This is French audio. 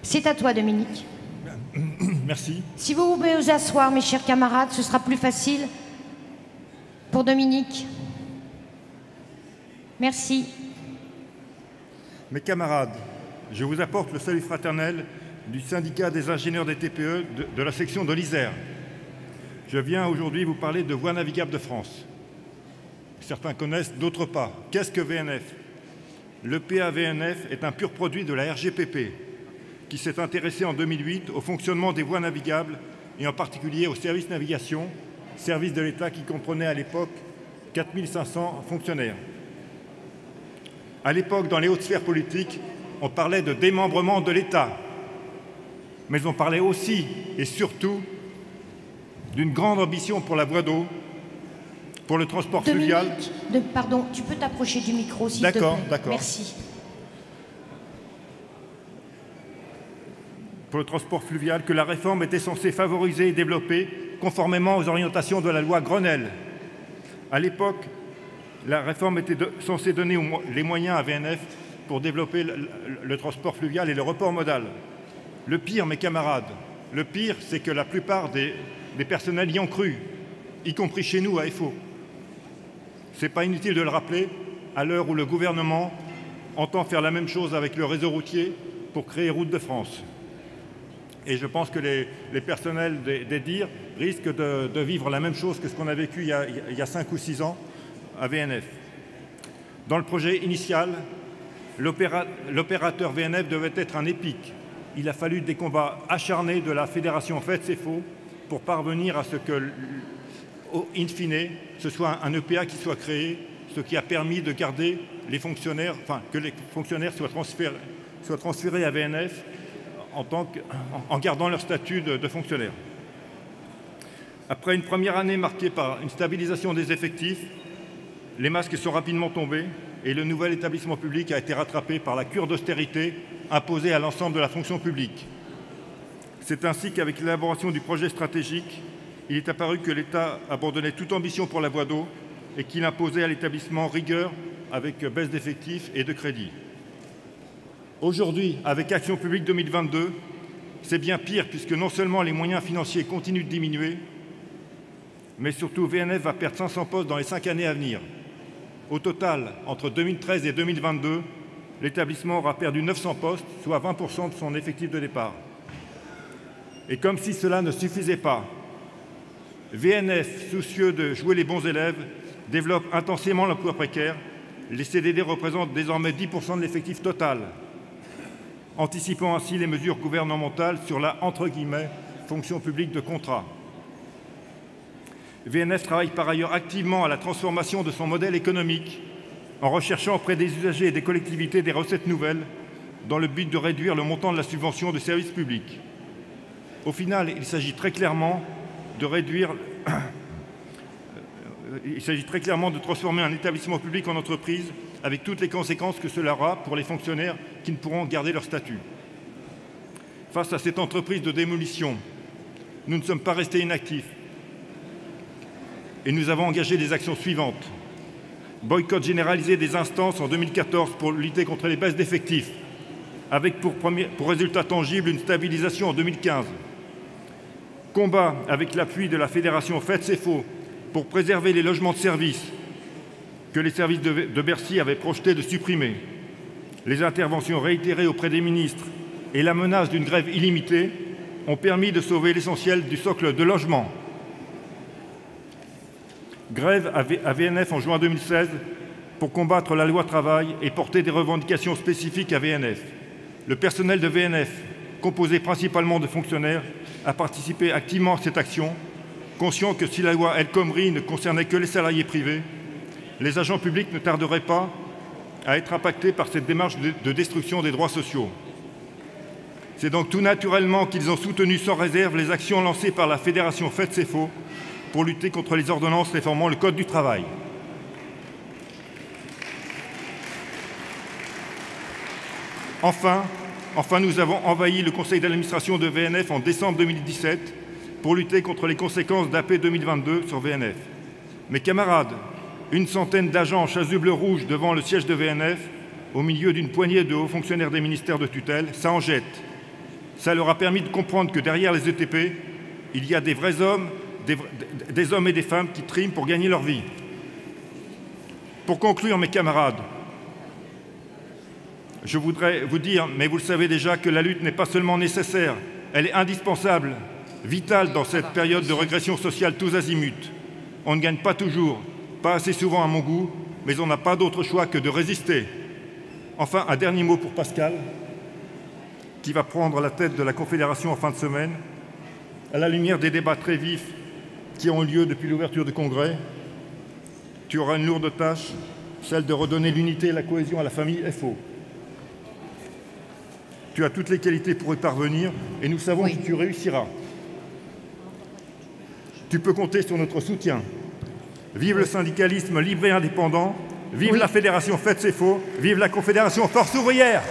C'est à toi, Dominique. Merci. Si vous pouvez vous asseoir, mes chers camarades, ce sera plus facile pour Dominique. Merci. Mes camarades, je vous apporte le salut fraternel du syndicat des ingénieurs des TPE de la section de l'Isère. Je viens aujourd'hui vous parler de Voies navigables de France. Certains connaissent, d'autres pas. Qu'est-ce que VNF? Le PAVNF est un pur produit de la RGPP qui s'est intéressé en 2008 au fonctionnement des voies navigables et en particulier au service navigation, service de l'État qui comprenait à l'époque 4500 fonctionnaires. À l'époque, dans les hautes sphères politiques, on parlait de démembrement de l'État, mais on parlait aussi et surtout d'une grande ambition pour la voie d'eau, pour le transport fluvial. Pardon, tu peux t'approcher du micro, s'il te plaît. D'accord. Merci. Pour le transport fluvial, que la réforme était censée favoriser et développer conformément aux orientations de la loi Grenelle. À l'époque, la réforme était censée donner les moyens à VNF pour développer le transport fluvial et le report modal. Le pire, mes camarades, le pire, c'est que la plupart des personnels y ont cru, y compris chez nous à FO. Ce n'est pas inutile de le rappeler, à l'heure où le gouvernement entend faire la même chose avec le réseau routier pour créer Routes de France. Et je pense que les personnels des DIR risquent de vivre la même chose que ce qu'on a vécu il y a 5 ou 6 ans à VNF. Dans le projet initial, l'opérateur VNF devait être un EPIC. Il a fallu des combats acharnés de la fédération FETSEFO pour parvenir à ce que, in fine, ce soit un EPA qui soit créé, ce qui a permis de garder les fonctionnaires, enfin que les fonctionnaires soient transférés à VNF en gardant leur statut de fonctionnaire. Après une première année marquée par une stabilisation des effectifs, les masques sont rapidement tombés et le nouvel établissement public a été rattrapé par la cure d'austérité imposée à l'ensemble de la fonction publique. C'est ainsi qu'avec l'élaboration du projet stratégique, il est apparu que l'État abandonnait toute ambition pour la voie d'eau et qu'il imposait à l'établissement rigueur avec baisse d'effectifs et de crédits. Aujourd'hui, avec Action publique 2022, c'est bien pire puisque non seulement les moyens financiers continuent de diminuer, mais surtout VNF va perdre 500 postes dans les 5 années à venir. Au total, entre 2013 et 2022, l'établissement aura perdu 900 postes, soit 20% de son effectif de départ. Et comme si cela ne suffisait pas, VNF, soucieux de jouer les bons élèves, développe intensément l'emploi précaire. Les CDD représentent désormais 10% de l'effectif total, anticipant ainsi les mesures gouvernementales sur la « fonction publique de contrat ». VNF travaille par ailleurs activement à la transformation de son modèle économique en recherchant auprès des usagers et des collectivités des recettes nouvelles dans le but de réduire le montant de la subvention de service public. Au final, il s'agit très clairement de transformer un établissement public en entreprise avec toutes les conséquences que cela aura pour les fonctionnaires qui ne pourront garder leur statut. Face à cette entreprise de démolition, nous ne sommes pas restés inactifs et nous avons engagé des actions suivantes. Boycott généralisé des instances en 2014 pour lutter contre les baisses d'effectifs, avec pour résultat tangible une stabilisation en 2015. Combat avec l'appui de la fédération FETSEFO pour préserver les logements de service que les services de Bercy avaient projeté de supprimer. Les interventions réitérées auprès des ministres et la menace d'une grève illimitée ont permis de sauver l'essentiel du socle de logement. Grève à VNF en juin 2016 pour combattre la loi travail et porter des revendications spécifiques à VNF. Le personnel de VNF, composé principalement de fonctionnaires, a participé activement à cette action, conscient que si la loi El Khomri ne concernait que les salariés privés, les agents publics ne tarderaient pas à être impactés par cette démarche de destruction des droits sociaux. C'est donc tout naturellement qu'ils ont soutenu sans réserve les actions lancées par la fédération FETSEFO pour lutter contre les ordonnances réformant le Code du travail. Enfin, nous avons envahi le conseil d'administration de VNF en décembre 2017 pour lutter contre les conséquences d'AP 2022 sur VNF. Mes camarades, une centaine d'agents en chasuble rouge devant le siège de VNF, au milieu d'une poignée de hauts fonctionnaires des ministères de tutelle, ça en jette. Ça leur a permis de comprendre que derrière les ETP, il y a des vrais hommes, des hommes et des femmes qui triment pour gagner leur vie. Pour conclure, mes camarades, je voudrais vous dire, mais vous le savez déjà, que la lutte n'est pas seulement nécessaire, elle est indispensable, vitale dans cette période de régression sociale tous azimuts. On ne gagne pas toujours, pas assez souvent à mon goût, mais on n'a pas d'autre choix que de résister. Enfin, un dernier mot pour Pascal, qui va prendre la tête de la Confédération en fin de semaine, à la lumière des débats très vifs qui ont eu lieu depuis l'ouverture du Congrès. Tu auras une lourde tâche, celle de redonner l'unité et la cohésion à la famille FO. Tu as toutes les qualités pour y parvenir et nous savons que tu réussiras. Tu peux compter sur notre soutien. Vive le syndicalisme libre et indépendant, vive la Fédération Faites c'est faux, vive la Confédération Force ouvrière.